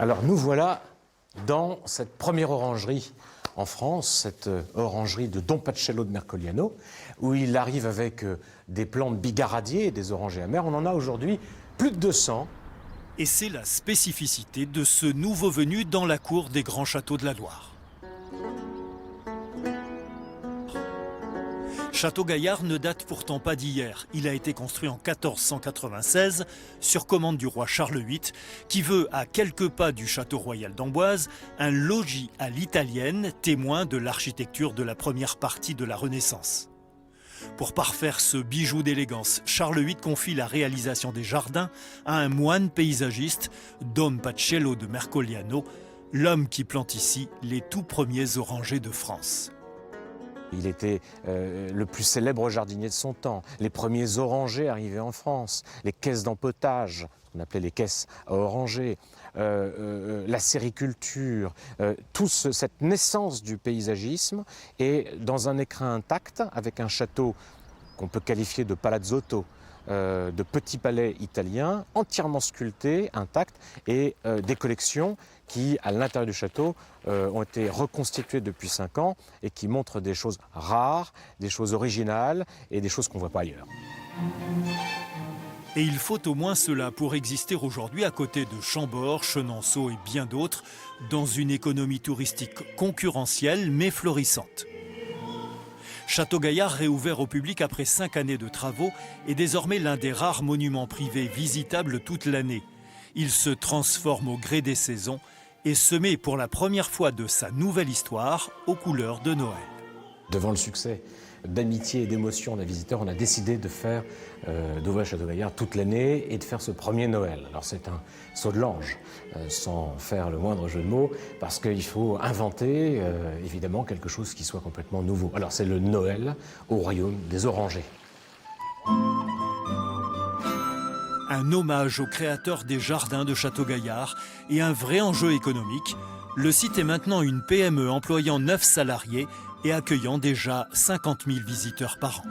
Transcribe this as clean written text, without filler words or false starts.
Alors nous voilà dans cette première orangerie en France, cette orangerie de Don Pacello de Mercogliano, où il arrive avec des plantes bigaradiers et des orangers amers. On en a aujourd'hui plus de 200. Et c'est la spécificité de ce nouveau venu dans la cour des grands châteaux de la Loire. Château-Gaillard ne date pourtant pas d'hier. Il a été construit en 1496 sur commande du roi Charles VIII qui veut, à quelques pas du château royal d'Amboise, un logis à l'italienne, témoin de l'architecture de la première partie de la Renaissance. Pour parfaire ce bijou d'élégance, Charles VIII confie la réalisation des jardins à un moine paysagiste, Don Pacello de Mercogliano, l'homme qui plante ici les tout premiers orangers de France. Il était le plus célèbre jardinier de son temps. Les premiers orangers arrivaient en France, les caisses d'empotage, qu'on appelait les caisses à orangers, la sériculture, cette naissance du paysagisme est dans un écrin intact avec un château qu'on peut qualifier de palazzotto, de petits palais italiens entièrement sculptés, intacts, et des collections qui, à l'intérieur du château, ont été reconstituées depuis 5 ans et qui montrent des choses rares, des choses originales et des choses qu'on ne voit pas ailleurs. Et il faut au moins cela pour exister aujourd'hui à côté de Chambord, Chenonceau et bien d'autres, dans une économie touristique concurrentielle mais florissante. Château-Gaillard, réouvert au public après 5 années de travaux, est désormais l'un des rares monuments privés visitables toute l'année. Il se transforme au gré des saisons et se met pour la première fois de sa nouvelle histoire aux couleurs de Noël. Devant le succès d'amitié et d'émotion des visiteurs, on a décidé de faire d'ouvrir Château-Gaillard toute l'année et de faire ce premier Noël. Alors c'est un saut de l'ange, sans faire le moindre jeu de mots, parce qu'il faut inventer évidemment quelque chose qui soit complètement nouveau. Alors c'est le Noël au royaume des orangers. Un hommage aux créateurs des jardins de Château-Gaillard et un vrai enjeu économique. Le site est maintenant une PME employant 9 salariés et accueillant déjà 50 000 visiteurs par an.